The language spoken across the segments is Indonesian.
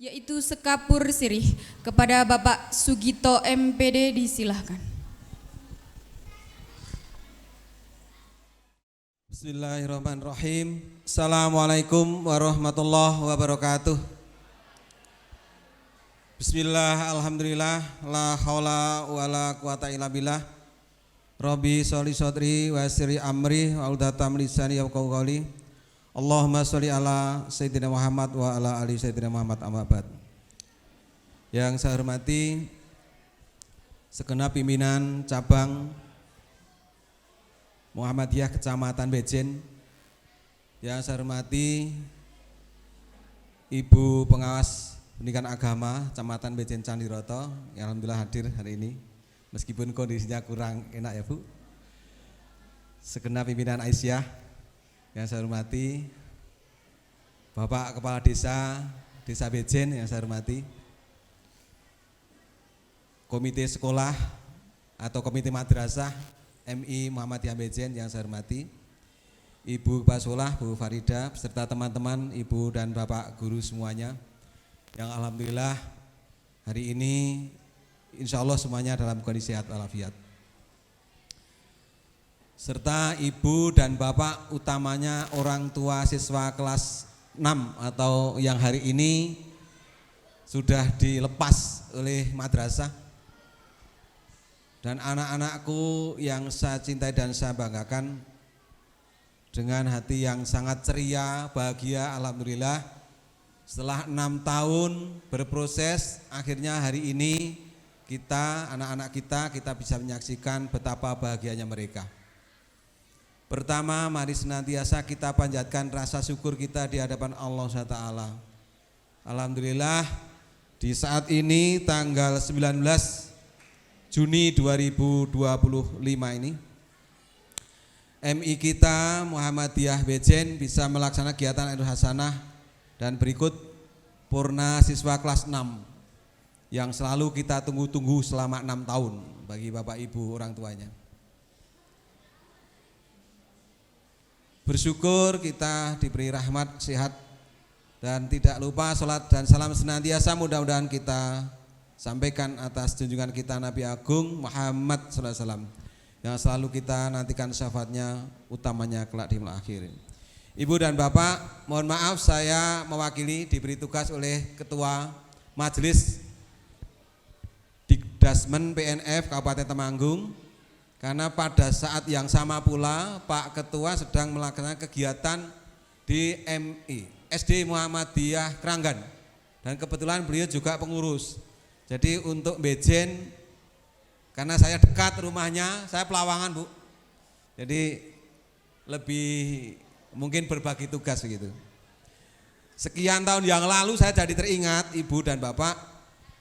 yaitu Sekapur Sirih. Kepada Bapak Sugito MPD disilahkan. Bismillahirrahmanirrahim. Assalamualaikum warahmatullahi wabarakatuh. Bismillah, alhamdulillah, la haula wala quwata illa billah. Rabbi sholli shodri wa yassir amri wa hludhatam lisani yafqahu qawli. Allahumma sholli ala Sayyidina Muhammad wa ala ali Sayyidina Muhammad, amma ba'd. Yang saya hormati segenap pimpinan cabang Muhammadiyah Kecamatan Bejen, yang saya hormati Ibu Pengawas Pendidikan Agama Kecamatan Bejen Candiroto yang alhamdulillah hadir hari ini meskipun kondisinya kurang enak ya Bu. Segenap pimpinan Aisyah yang saya hormati, Bapak Kepala Desa Bejen yang saya hormati, Komite Sekolah atau Komite Madrasah MI Muhammadiyah Bejen yang saya hormati, Ibu Basolah, Bu Farida, beserta teman-teman, Ibu dan Bapak Guru semuanya, yang alhamdulillah hari ini insya Allah semuanya dalam kondisi sehat walafiat. Serta Ibu dan Bapak, utamanya orang tua siswa kelas 6 atau yang hari ini sudah dilepas oleh madrasah, dan anak-anakku yang saya cintai dan saya banggakan, dengan hati yang sangat ceria, bahagia, alhamdulillah setelah 6 tahun berproses, akhirnya hari ini kita, anak-anak kita bisa menyaksikan betapa bahagianya mereka. Pertama, mari senantiasa kita panjatkan rasa syukur kita di hadapan Allah SWT. Alhamdulillah di saat ini tanggal 19 Juni 2025 ini MI kita Muhammadiyah Bejen bisa melaksanakan kegiatan Idul Hasanah, dan berikut purna siswa kelas 6 yang selalu kita tunggu-tunggu selama 6 tahun bagi Bapak Ibu orang tuanya. Bersyukur kita diberi rahmat, sehat, dan tidak lupa sholat dan salam senantiasa mudah-mudahan kita sampaikan atas junjungan kita Nabi Agung Muhammad SAW yang selalu kita nantikan syafaatnya, utamanya kelak di akhir. Ibu dan Bapak, mohon maaf saya mewakili diberi tugas oleh Ketua Majelis Dikdasmen PNF Kabupaten Temanggung, karena pada saat yang sama pula Pak Ketua sedang melaksanakan kegiatan di MI SD Muhammadiyah Kranggan, dan kebetulan beliau juga pengurus. Jadi untuk Bejen, karena saya dekat rumahnya, saya Pelawangan Bu, jadi lebih mungkin berbagi tugas begitu. Sekian tahun yang lalu saya jadi teringat Ibu dan Bapak,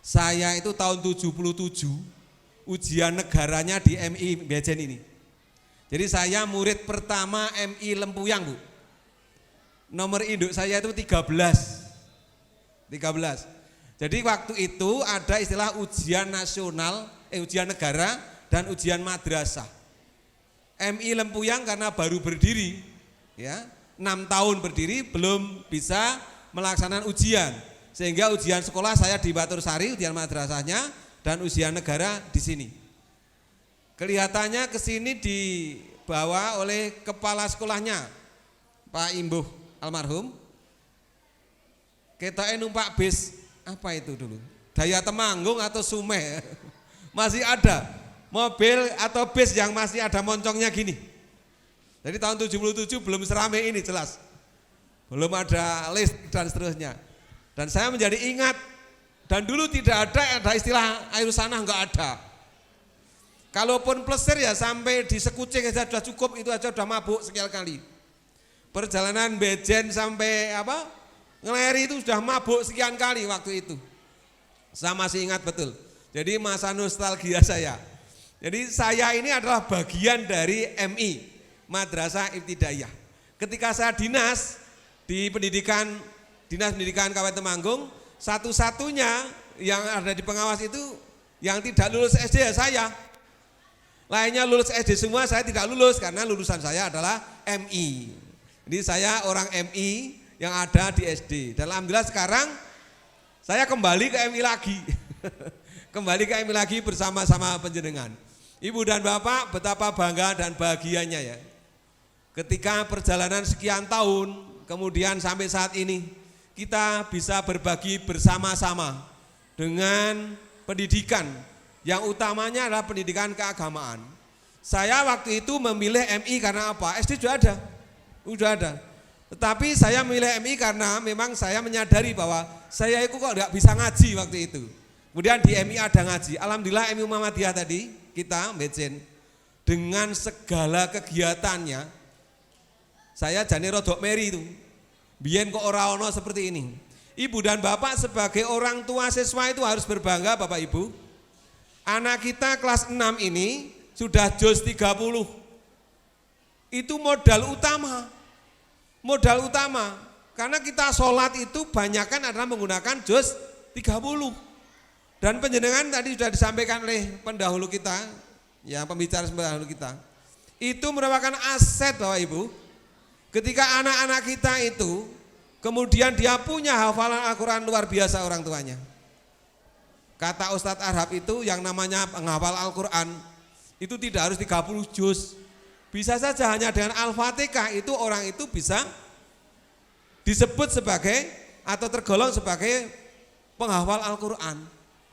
saya itu tahun 77 ujian negaranya di MI Bejen ini. Jadi saya murid pertama MI Lempuyang Bu. Nomor induk saya itu 13. Jadi waktu itu ada istilah ujian nasional, ujian negara dan ujian madrasah. MI Lempuyang karena baru berdiri, ya 6 tahun berdiri belum bisa melaksanakan ujian, sehingga ujian sekolah saya di Batursari, ujian madrasahnya, dan ujian negara di sini. Kelihatannya ke sini dibawa oleh kepala sekolahnya, Pak Imbuh almarhum. Kita numpak bis apa itu dulu? Daya Temanggung atau Sume? Masih ada mobil atau bis yang masih ada moncongnya gini. Jadi tahun 77 belum seramai ini jelas. Belum ada list dan seterusnya. Dan saya menjadi ingat, dan dulu tidak ada istilah air sanah, enggak ada. Kalaupun plesir ya sampai di Sekucing saja sudah cukup, itu aja sudah mabuk sekian kali. Perjalanan Bejen sampai Ngeleri itu sudah mabuk sekian kali waktu itu. Saya masih ingat betul. Jadi masa nostalgia saya. Jadi saya ini adalah bagian dari MI Madrasah Ibtidaiyah. Ketika saya dinas di Dinas Pendidikan Kabupaten Temanggung, satu-satunya yang ada di pengawas itu yang tidak lulus SD ya saya. Lainnya lulus SD semua, saya tidak lulus karena lulusan saya adalah MI. Jadi saya orang MI yang ada di SD. Dan alhamdulillah sekarang Saya kembali ke MI lagi. Kembali ke MI lagi bersama-sama panjenengan. Ibu dan Bapak, betapa bangga dan bahagianya ya. Ketika perjalanan sekian tahun, kemudian sampai saat ini, kita bisa berbagi bersama-sama dengan pendidikan. Yang utamanya adalah pendidikan keagamaan. Saya waktu itu memilih MI karena apa? SD sudah ada. Tetapi saya memilih MI karena memang saya menyadari bahwa saya itu kok enggak bisa ngaji waktu itu. Kemudian di MI ada ngaji. Alhamdulillah MI Muhammadiyah tadi, kita Mejen, dengan segala kegiatannya, saya jane rodok meri itu. Biyen kok ora ono seperti ini. Ibu dan Bapak sebagai orang tua siswa itu harus berbangga Bapak Ibu. Anak kita kelas 6 ini sudah juz 30. Itu modal utama. Karena kita sholat itu banyakkan adalah menggunakan juz 30. Dan penjenengan tadi sudah disampaikan oleh pendahulu kita, ya pembicara pendahulu kita. Itu merupakan aset Bapak Ibu. Ketika anak-anak kita itu kemudian dia punya hafalan Al-Quran luar biasa orang tuanya. Kata Ustadz Arhab itu yang namanya penghafal Al-Quran itu tidak harus 30 juz. Bisa saja hanya dengan Al-Fatihah itu orang itu bisa disebut sebagai atau tergolong sebagai penghafal Al-Quran.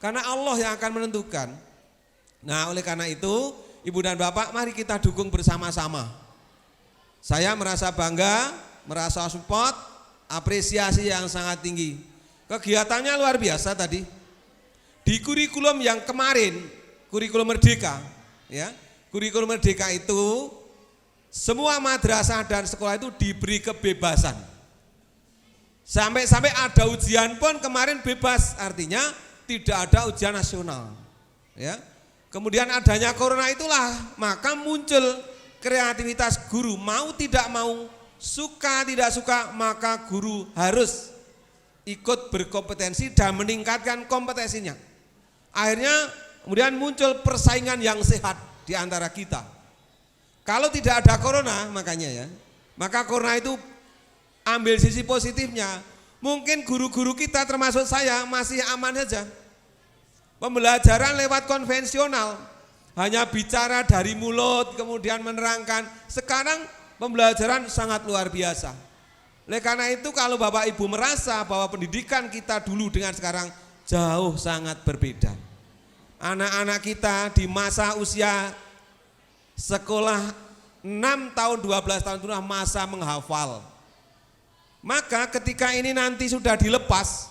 Karena Allah yang akan menentukan. Nah oleh karena itu Ibu dan Bapak mari kita dukung bersama-sama. Saya merasa bangga, merasa support, apresiasi yang sangat tinggi. Kegiatannya luar biasa tadi. Di kurikulum yang kemarin, kurikulum merdeka, ya, kurikulum merdeka itu semua madrasah dan sekolah itu diberi kebebasan. Sampai-sampai ada ujian pun kemarin bebas, artinya tidak ada ujian nasional. Ya. Kemudian adanya corona itulah, maka muncul kreativitas guru, mau tidak mau, suka tidak suka, maka guru harus ikut berkompetensi dan meningkatkan kompetensinya. Akhirnya kemudian muncul persaingan yang sehat di antara kita. Kalau tidak ada corona makanya ya, maka corona itu ambil sisi positifnya. Mungkin guru-guru kita termasuk saya masih aman saja. Pembelajaran lewat konvensional, hanya bicara dari mulut kemudian menerangkan. Sekarang pembelajaran sangat luar biasa. Oleh karena itu kalau Bapak Ibu merasa bahwa pendidikan kita dulu dengan sekarang jauh sangat berbeda. Anak-anak kita di masa usia sekolah 6 tahun, 12 tahun itu masa menghafal. Maka ketika ini nanti sudah dilepas,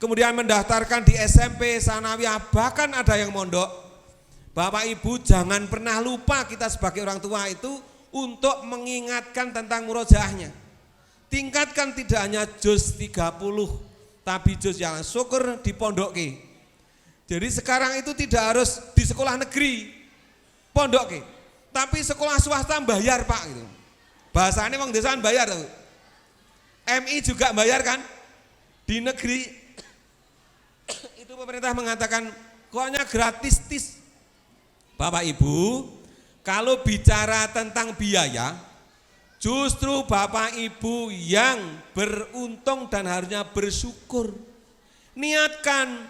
kemudian mendaftarkan di SMP, sanawiyah, bahkan ada yang mondok. Bapak Ibu jangan pernah lupa kita sebagai orang tua itu untuk mengingatkan tentang murojaahnya. Tingkatkan tidak hanya juz 30, tapi juz yang syukur di pondok ke. Jadi sekarang itu tidak harus di sekolah negeri, pondok ke. Tapi sekolah swasta bayar Pak gitu. Bahasanya wong desaan bayar tuh. MI juga bayar kan? Di negeri itu pemerintah mengatakan koknya gratis. Bapak Ibu, kalau bicara tentang biaya, justru Bapak Ibu yang beruntung dan harusnya bersyukur. Niatkan,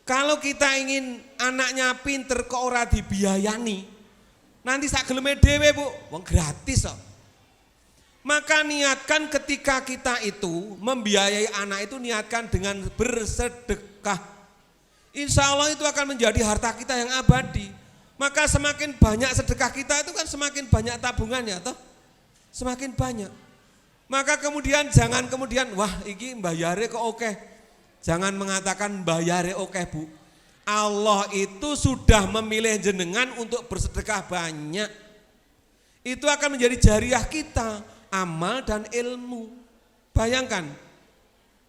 kalau kita ingin anaknya pinter kok ora dibiayani, nanti sak geleme dhewe Bu, wong gratis kok. Maka niatkan ketika kita itu membiayai anak itu niatkan dengan bersedekah. Insya Allah itu akan menjadi harta kita yang abadi. Maka semakin banyak sedekah kita itu kan semakin banyak tabungannya toh. Semakin banyak. Maka kemudian jangan kemudian wah iki bayare kok oke. Jangan mengatakan bayare oke Bu. Allah itu sudah memilih jenengan untuk bersedekah banyak. Itu akan menjadi jariah kita, amal dan ilmu. Bayangkan,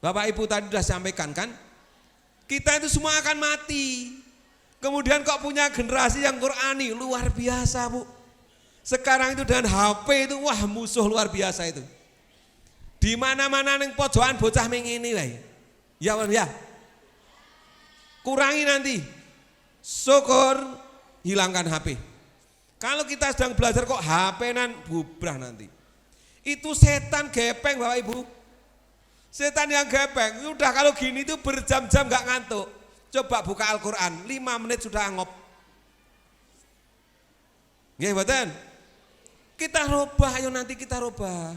Bapak Ibu tadi sudah sampaikan kan, kita itu semua akan mati. Kemudian kok punya generasi yang Qur'ani, luar biasa Bu. Sekarang itu dengan HP itu, wah musuh luar biasa itu. Di mana-mana ning pojokan bocah mengini wae. Ya ya. Kurangi nanti. Syukur hilangkan HP. Kalau kita sedang belajar kok HP-nan bubrah nanti. Itu setan gepeng Bapak Ibu. Setan yang gepeng, udah kalau gini tuh berjam-jam gak ngantuk. Coba buka Al-Quran, 5 menit sudah angop. Nggih mboten? Kita robah, ayo nanti kita robah.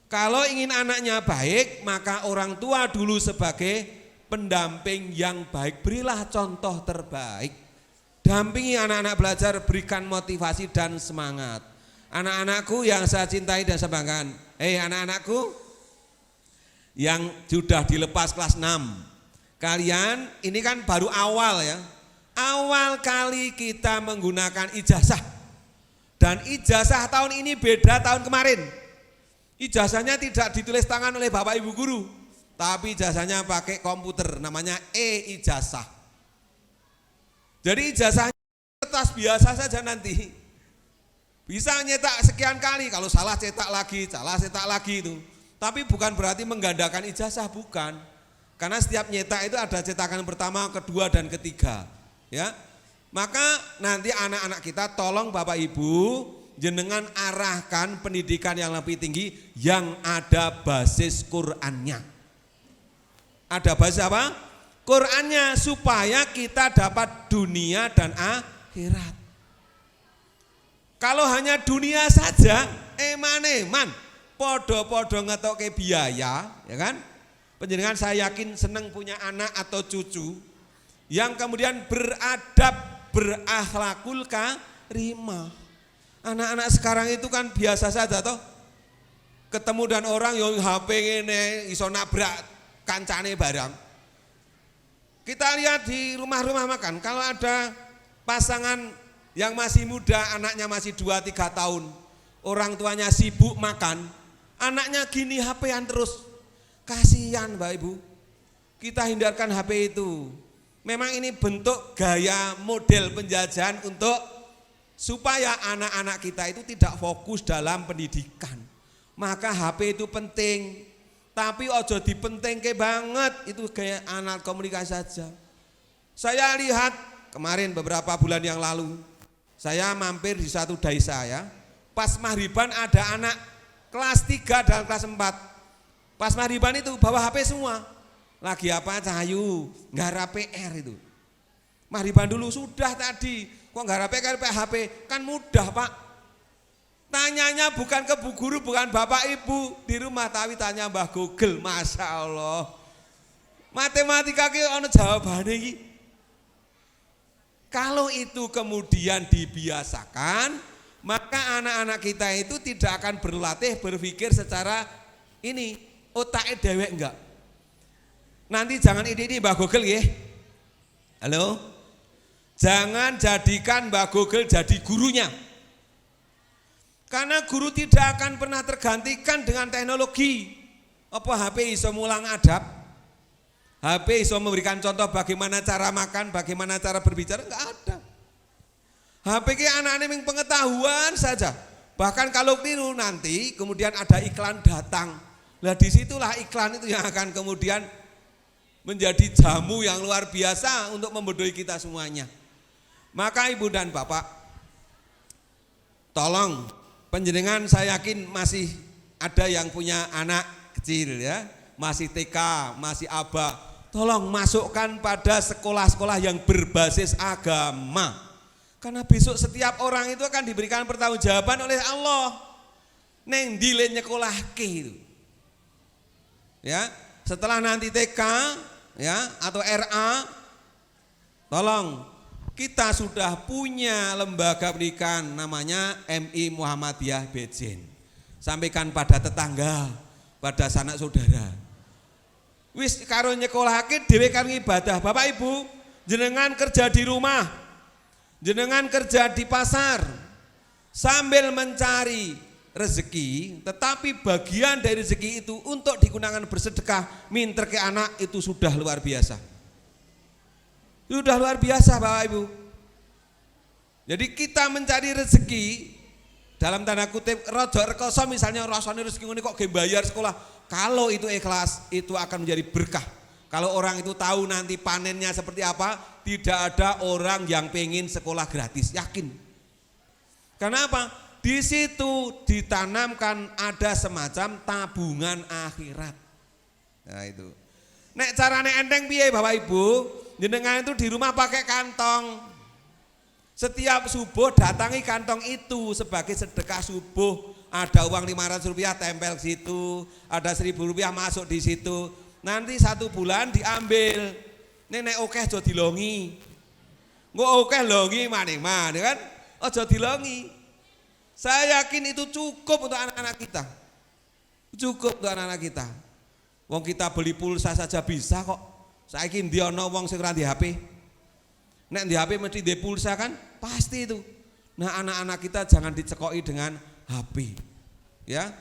Kalau ingin anaknya baik, maka orang tua dulu sebagai pendamping yang baik. Berilah contoh terbaik. Dampingi anak-anak belajar, berikan motivasi dan semangat. Anak-anakku yang saya cintai dan saya banggakan. Anak-anakku yang sudah dilepas kelas 6. Kalian ini kan baru awal ya. Awal kali kita menggunakan ijazah. Dan ijazah tahun ini beda tahun kemarin. Ijazahnya tidak ditulis tangan oleh Bapak Ibu guru, tapi ijazahnya pakai komputer, namanya e-ijazah. Jadi ijazahnya kertas biasa saja nanti. Bisa nyetak sekian kali, kalau salah cetak lagi itu. Tapi bukan berarti menggandakan ijazah, bukan. Karena setiap nyetak itu ada cetakan pertama, kedua, dan ketiga. Ya, maka nanti anak-anak kita tolong Bapak Ibu jenengan arahkan pendidikan yang lebih tinggi yang ada basis Qur'annya. Ada basis apa? Qur'annya, supaya kita dapat dunia dan akhirat. Kalau hanya dunia saja, eman podo-podo ngetoke biaya, ya kan? Penjenengan saya yakin senang punya anak atau cucu yang kemudian beradab, berakhlakul karimah. Anak-anak sekarang itu kan biasa saja toh. Ketemu dan orang yang HP ngene iso nabrak kancane barang. Kita lihat di rumah-rumah makan, kalau ada pasangan yang masih muda, anaknya masih 2-3 tahun, orang tuanya sibuk makan, anaknya gini HP-an terus. Kasihan Mbak Ibu. Kita hindarkan HP itu. Memang ini bentuk gaya model penjajahan untuk supaya anak-anak kita itu tidak fokus dalam pendidikan. Maka HP itu penting, tapi ojo dipentingke banget, itu kayak anak komunikasi saja. Saya lihat kemarin beberapa bulan yang lalu, saya mampir di satu desa ya. Pas maghriban ada anak kelas 3 dan kelas 4. Pas maghriban itu bawa HP semua. Lagi apa Cahayu? Nggarap PR itu. Maghriban dulu sudah tadi. Kok nggarap HP? Kan mudah Pak. Tanyanya bukan ke Bu Guru, bukan Bapak Ibu di rumah, tapi tanya Mbah Google. Masya Allah. Matematika ki ono jawabane iki. Kalau itu kemudian dibiasakan, maka anak-anak kita itu tidak akan berlatih berpikir secara ini, otaknya dewek enggak. Nanti jangan ini Mbah Google ya. Halo? Jangan jadikan Mbah Google jadi gurunya. Karena guru tidak akan pernah tergantikan dengan teknologi. Apa HP iso mulang adab? HP iso memberikan contoh bagaimana cara makan, bagaimana cara berbicara? Enggak ada. HP ki anak-anak yang pengetahuan saja. Bahkan kalau keliru nanti kemudian ada iklan datang. Lah disitulah iklan itu yang akan kemudian menjadi jamu yang luar biasa untuk membodohi kita semuanya. Maka Ibu dan Bapak, tolong panjenengan, saya yakin masih ada yang punya anak kecil ya, masih TK, masih ABA. Tolong masukkan pada sekolah-sekolah yang berbasis agama. Karena besok setiap orang itu akan diberikan pertanggungjawaban oleh Allah. Neng dile nyekolahke itu. Ya, setelah nanti TK ya atau RA, tolong kita sudah punya lembaga pendidikan namanya MI Muhammadiyah Bejen. Sampaikan pada tetangga, pada sanak saudara. Wis karo nyekolahake dhewe karo ibadah. Bapak Ibu, jenengan kerja di rumah, jenengan kerja di pasar sambil mencari rezeki, tetapi bagian dari rezeki itu untuk digunakan bersedekah, minter ke anak, itu sudah luar biasa. Sudah luar biasa Bapak Ibu. Jadi kita mencari rezeki dalam tanda kutip rojo rekoso, misalnya rasanya rezeki ini kok gak bayar sekolah. Kalau itu ikhlas, itu akan menjadi berkah. Kalau orang itu tahu nanti panennya seperti apa, tidak ada orang yang pengen sekolah gratis, yakin. Karena apa? Di situ ditanamkan ada semacam tabungan akhirat. Nah itu. Nek carane enteng piye Bapak Ibu? Jenengan itu di rumah pakai kantong. Setiap subuh datangi kantong itu sebagai sedekah subuh. Ada uang 500 rupiah tempel di situ, ada 1000 rupiah masuk di situ. Nanti 1 bulan diambil. Nek okeh aja dilongi. Engko okeh longi maning-maning kan? Aja dilongi. Saya yakin itu cukup untuk anak-anak kita. Cukup untuk anak-anak kita. Wong kita beli pulsa saja bisa kok. Saiki ndi ana wong sing ora ndek HP. Nek ndek HP mesti ndek pulsa kan? Pasti itu. Nah, anak-anak kita jangan dicekoki dengan HP. Ya.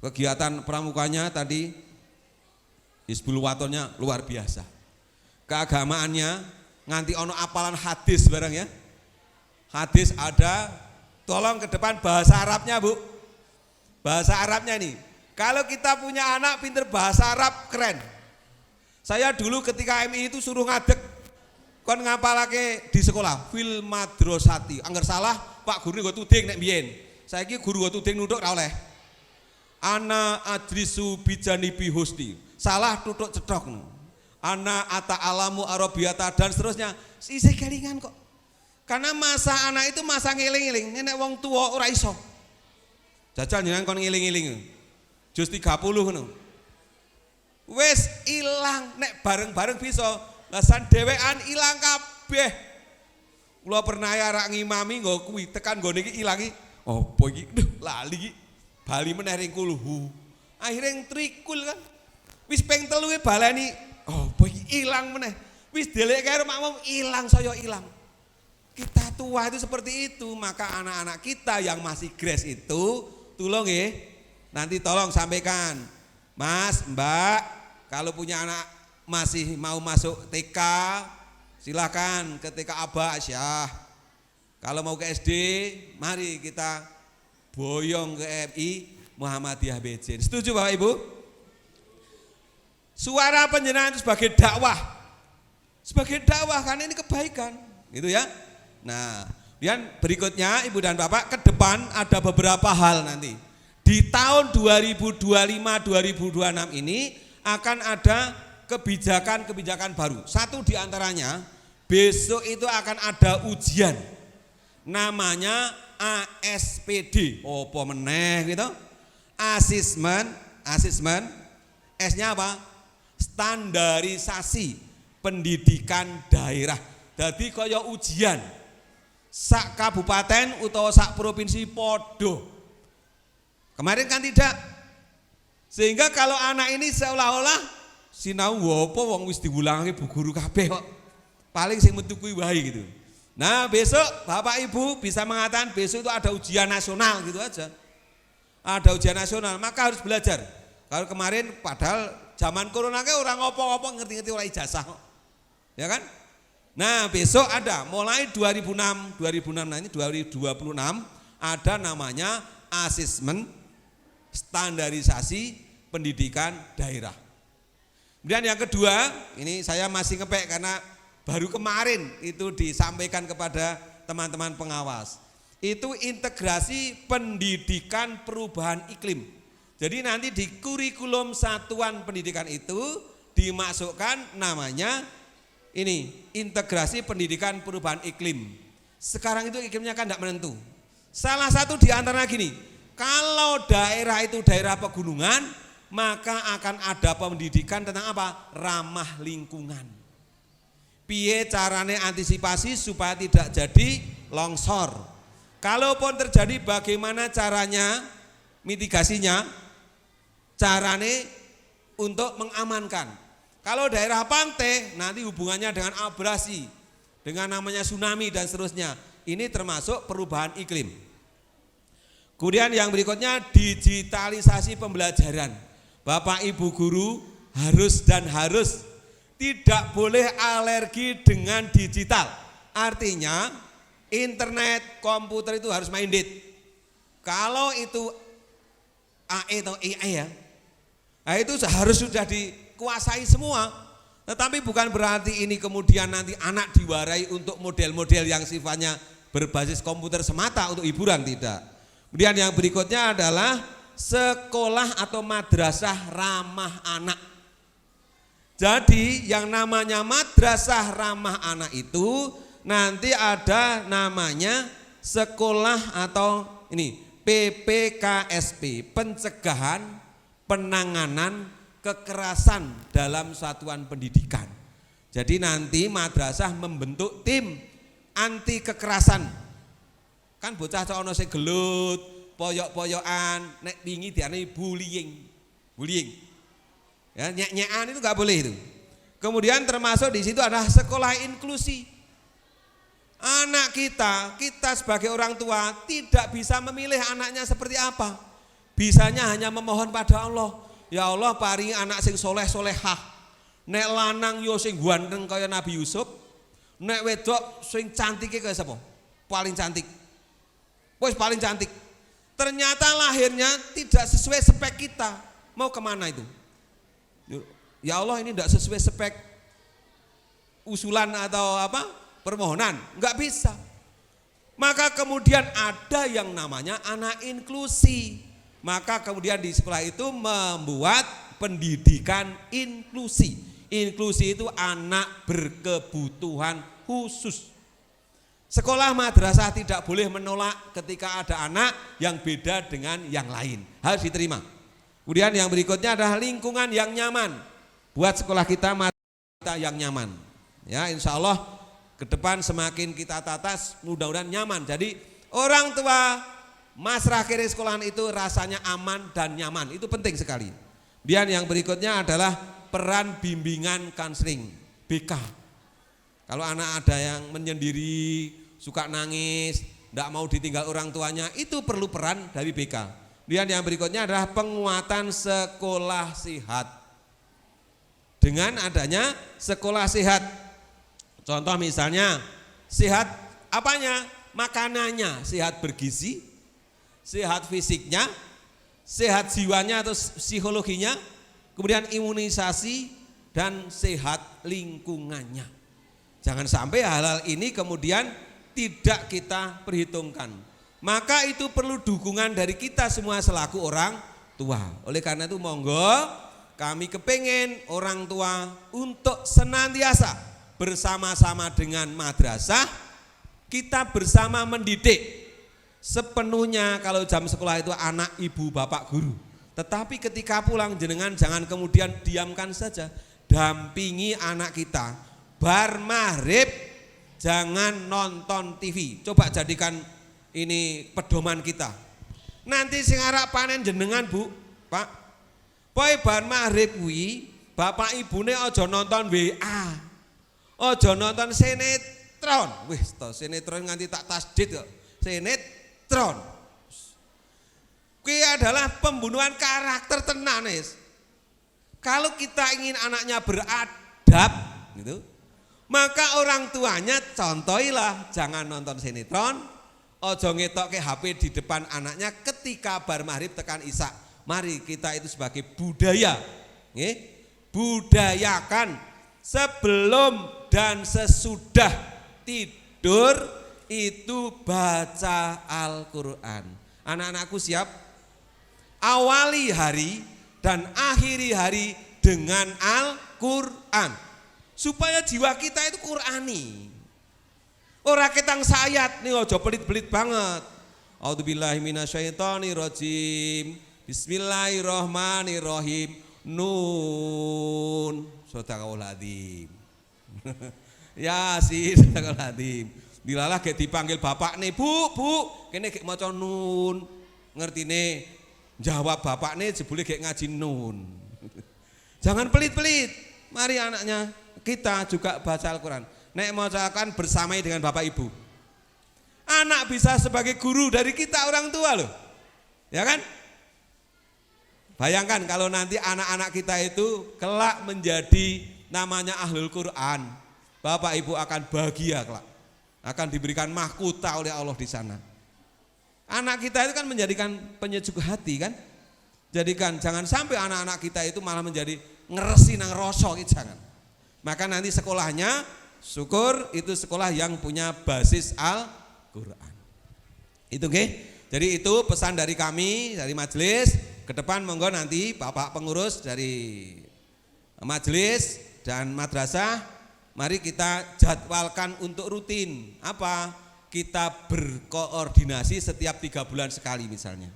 Kegiatan pramukanya tadi Hizbul Watonnya luar biasa. Keagamaannya nganti ono apalan hadis bareng ya. Hadis ada, tolong ke depan bahasa Arabnya Bu. Bahasa Arabnya nih. Kalau kita punya anak pinter bahasa Arab keren. Saya dulu ketika MI itu suruh ngadeg kon ngapalake di sekolah fil madrasati. Angger salah Pak guru nggo tuding nek biyen. Saiki guru nggo tuding nuthuk ra oleh. Ana adrisu bijanibi husni. Salah tutuk cethok. Ana ata alamu arabiyata dan seterusnya. Isih kelingan kok. Karena masa anak itu masa ngiling-ngiling. Nek wong tua ora iso. Jajal jenengan kon ngiling-ngiling. Jus 30 ngono. Wis ilang nek bareng-bareng bisa. Lah san dhewean ilang kabeh. Kula pernah ya rak ngimami nggo kuwi tekan nggone iki ilangi. Opo iki? Duh, lali iki. Bali meneh ring kuluhu. Akhire trikul kan. Wis ping 3 baleni. Opo iki ilang meneh. Wis delek karo makmum ilang saya ilang. Kita tua itu seperti itu, maka anak-anak kita yang masih gres itu tolong nggih. Nanti tolong sampaikan, Mas, Mbak, kalau punya anak masih mau masuk TK, silakan ke TK Aba Syah. Kalau mau ke SD, mari kita boyong ke MI Muhammadiyah Bejen. Setuju Bapak Ibu? Suara penjenengan itu sebagai dakwah karena ini kebaikan, gitu ya. Nah, kemudian berikutnya Ibu dan Bapak ke depan ada beberapa hal nanti. Di tahun 2025-2026 ini akan ada kebijakan-kebijakan baru. Satu diantaranya besok itu akan ada ujian namanya ASPD. Apa meneh gitu? Asesmen, S-nya apa? Standarisasi pendidikan daerah. Jadi kaya ujian sak kabupaten utawa sak provinsi podo. Kemarin kan tidak. Sehingga kalau anak ini seolah-olah sinau apa wong wis diwulangke bu guru kabeh kok. Paling sing metu kuwi wae gitu. Nah, besok Bapak Ibu bisa mengatakan besok itu ada ujian nasional gitu aja. Ada ujian nasional, maka harus belajar. Kalau kemarin padahal zaman corona ke orang ngopo-ngopo ngerti-ngerti ora ijazah kok. Ya kan? Nah, besok ada mulai 2006 nah ini 2026 ada namanya asesmen standarisasi pendidikan daerah. Kemudian yang kedua, ini saya masih ngepek karena baru kemarin itu disampaikan kepada teman-teman pengawas. Itu integrasi pendidikan perubahan iklim. Jadi nanti di kurikulum satuan pendidikan itu dimasukkan namanya ini integrasi pendidikan perubahan iklim. Sekarang itu iklimnya kan tidak menentu. Salah satu di antaranya gini, kalau daerah itu daerah pegunungan, maka akan ada pendidikan tentang apa? Ramah lingkungan. Piye carane antisipasi supaya tidak jadi longsor. Kalaupun terjadi bagaimana caranya mitigasinya? Carane untuk mengamankan. Kalau daerah pantai nanti hubungannya dengan abrasi, dengan namanya tsunami dan seterusnya. Ini termasuk perubahan iklim. Kemudian yang berikutnya digitalisasi pembelajaran. Bapak Ibu guru harus tidak boleh alergi dengan digital. Artinya internet, komputer itu harus minded. Kalau itu AE atau AI ya, nah itu harus sudah dikuasai semua. Tetapi bukan berarti ini kemudian nanti anak diwarai untuk model-model yang sifatnya berbasis komputer semata untuk hiburan, tidak. Kemudian yang berikutnya adalah sekolah atau madrasah ramah anak. Jadi yang namanya madrasah ramah anak itu nanti ada namanya sekolah atau ini PPKSP, pencegahan penanganan kekerasan dalam satuan pendidikan. Jadi nanti madrasah membentuk tim anti kekerasan. Kan bocah cok ono sing gelut, poyok-poyokan, nek wingi diarani bullying. Bullying. Ya, nyek-nyekan itu enggak boleh itu. Kemudian termasuk di situ adalah sekolah inklusi. Anak kita sebagai orang tua tidak bisa memilih anaknya seperti apa. Bisanya hanya memohon pada Allah. Ya Allah paringi anak sing soleh-solehah. Nek lanang yo sing ganteng kaya Nabi Yusuf. Nek wedok sing cantike kaya sapa? Paling cantik. Wes paling cantik. Ternyata lahirnya tidak sesuai spek kita. Mau kemana itu? Ya Allah ini tidak sesuai spek usulan atau apa permohonan, enggak bisa. Maka kemudian ada yang namanya anak inklusi. Maka kemudian di sekolah itu membuat pendidikan inklusi. Inklusi itu anak berkebutuhan khusus. Sekolah madrasah tidak boleh menolak ketika ada anak yang beda dengan yang lain. Harus diterima. Kemudian yang berikutnya adalah lingkungan yang nyaman. Buat sekolah kita yang nyaman. Ya, insya Allah ke depan semakin kita tata mudah-mudahan nyaman. Jadi orang tua masyarakat sekolahan itu rasanya aman dan nyaman. Itu penting sekali. Dan yang berikutnya adalah peran bimbingan konseling BK. Kalau anak ada yang menyendiri, suka nangis, tidak mau ditinggal orang tuanya, itu perlu peran dari BK. Dan yang berikutnya adalah penguatan sekolah sehat. Dengan adanya sekolah sehat, contoh misalnya sehat apanya? Makanannya, sehat bergizi, sehat fisiknya, sehat jiwanya atau psikologinya, kemudian imunisasi dan sehat lingkungannya. Jangan sampai hal-hal ini kemudian tidak kita perhitungkan. Maka itu perlu dukungan dari kita semua selaku orang tua. Oleh karena itu monggo kami kepengen orang tua untuk senantiasa bersama-sama dengan madrasah, kita bersama mendidik. Sepenuhnya kalau jam sekolah itu anak, ibu, bapak, guru. Tetapi ketika pulang jenengan jangan kemudian diamkan saja. Dampingi anak kita. Bar maghrib jangan nonton TV. Coba jadikan ini pedoman kita. Nanti sing arep panen jenengan Bu, Pak. Poe bar maghrib kuwi bapak ibune aja nonton WA. Aja nonton sinetron. Wis to sinetron nganti tak tasdid kok. Sinetron. Kuwi adalah pembunuhan karakter tenan, Nis. Kalau kita ingin anaknya beradab gitu, maka orang tuanya contohilah jangan nonton sinetron, ojo ngetokke HP di depan anaknya ketika bar maghrib tekan isya. Mari kita itu sebagai budaya, budayakan sebelum dan sesudah tidur itu baca Al-Quran. Anak-anakku siap? Awali hari dan akhiri hari dengan Al-Quran. Supaya jiwa kita itu Qurani. Ora ketang sayat nih ojo pelit-pelit banget. A'udzubillahi minasyaitonirrajim. Bismillahirrahmanirrahim. Nun. Sadaqallahul adzim. Yasin sadaqallahul adzim. Dilalah gek dipanggil bapak nih, Bu, kene gek maca nun. Ngertine jawab bapak nih jebule gek ngaji nun. Jangan pelit-pelit. Mari anaknya kita juga baca Al-Quran. Nek macakan bersamai dengan bapak ibu. Anak bisa sebagai guru dari kita orang tua loh. Ya kan? Bayangkan kalau nanti anak-anak kita itu kelak menjadi namanya ahlul Quran. Bapak ibu akan bahagia kelak. Akan diberikan mahkota oleh Allah di sana. Anak kita itu kan menjadikan penyejuk hati kan? Jadikan jangan sampai anak-anak kita itu malah menjadi ngeresi nang rosok, jangan. Maka nanti sekolahnya syukur itu sekolah yang punya basis Al-Quran. Itu oke. Jadi itu pesan dari kami dari majelis. Ke depan monggo nanti Bapak pengurus dari majelis dan madrasah, mari kita jadwalkan untuk rutin. Apa? Kita berkoordinasi setiap 3 bulan sekali misalnya.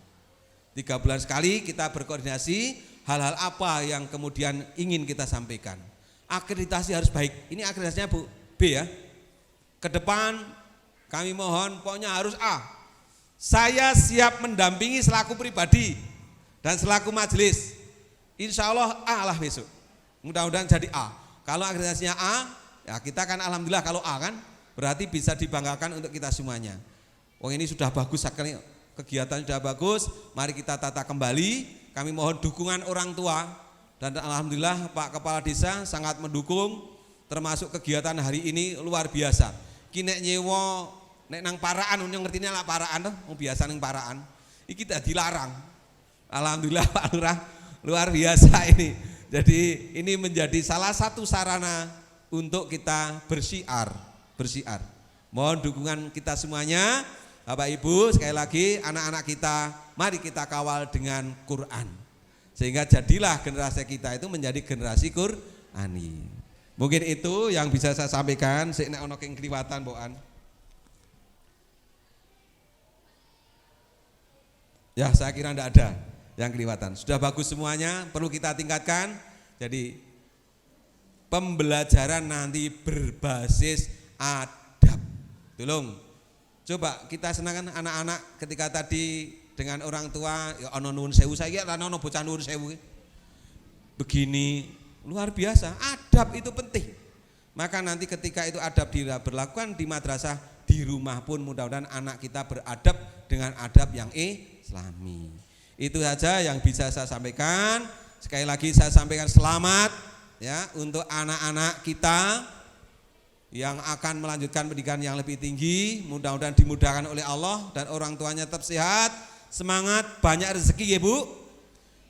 3 bulan sekali kita berkoordinasi hal-hal apa yang kemudian ingin kita sampaikan. Akreditasi harus baik. Ini akreditasinya Bu B ya. Ke depan kami mohon pokoknya harus A. Saya siap mendampingi selaku pribadi dan selaku majelis. Insya Allah A lah besok. Mudah-mudahan jadi A. Kalau akreditasinya A, ya kita kan alhamdulillah kalau A kan berarti bisa dibanggakan untuk kita semuanya. Wong ini sudah bagus sekali, kegiatan sudah bagus. Mari kita tata kembali. Kami mohon dukungan orang tua dan alhamdulillah Pak Kepala Desa sangat mendukung, termasuk kegiatan hari ini luar biasa. Kinek nyewo nek nang paraan nyong ngertine lak paraan toh, biasa nang paraan. Iki tidak dilarang. Alhamdulillah Pak Lurah luar biasa ini. Jadi ini menjadi salah satu sarana untuk kita bersiar. Mohon dukungan kita semuanya, Bapak Ibu, sekali lagi anak-anak kita, mari kita kawal dengan Quran. Sehingga jadilah generasi kita itu menjadi generasi Qur'ani. Mungkin itu yang bisa saya sampaikan. Sik nek ana keng kliwatan mbokan. Ya, saya kira enggak ada yang kelihatan. Sudah bagus semuanya, perlu kita tingkatkan. Jadi pembelajaran nanti berbasis adab. Tolong. Coba kita senangkan anak-anak ketika tadi dengan orang tua, ya ana nuwun sewu, saiki ana bocah nuwun sewu. Begini, luar biasa. Adab itu penting. Maka nanti ketika itu adab diberlakukan di madrasah, di rumah pun mudah-mudahan anak kita beradab dengan adab yang Islami. Itu saja yang bisa saya sampaikan. Sekali lagi saya sampaikan selamat ya untuk anak-anak kita yang akan melanjutkan pendidikan yang lebih tinggi. Mudah-mudahan dimudahkan oleh Allah dan orang tuanya tetap sehat, semangat, banyak rezeki ya Bu.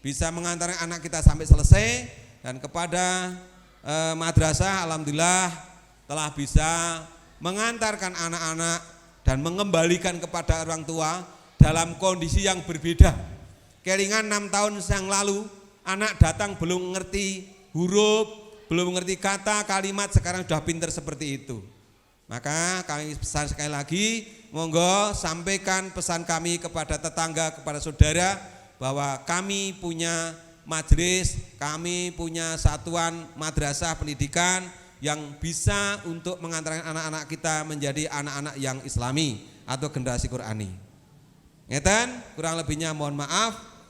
Bisa mengantarkan anak kita sampai selesai. Dan kepada madrasah alhamdulillah telah bisa mengantarkan anak-anak dan mengembalikan kepada orang tua dalam kondisi yang berbeda. Kelingan 6 tahun yang lalu anak datang belum mengerti huruf, belum mengerti kata, kalimat, sekarang sudah pintar seperti itu. Maka kami pesan sekali lagi, monggo sampaikan pesan kami kepada tetangga, kepada saudara bahwa kami punya majelis, kami punya satuan madrasah pendidikan yang bisa untuk mengantarkan anak-anak kita menjadi anak-anak yang Islami atau generasi Qur'ani. Ngeten, kurang lebihnya mohon maaf.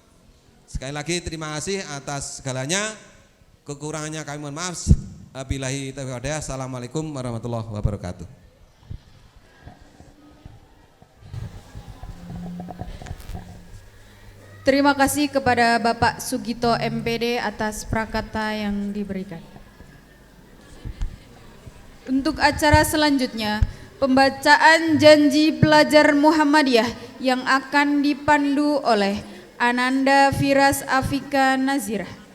Sekali lagi terima kasih atas segalanya. Kekurangannya kami mohon maaf. Billahi taufiq wal hidayah. Assalamualaikum warahmatullahi wabarakatuh. Terima kasih kepada Bapak Sugito MPD atas prakata yang diberikan. Untuk acara selanjutnya, pembacaan janji pelajar Muhammadiyah yang akan dipandu oleh Ananda Firas Afika Nazirah.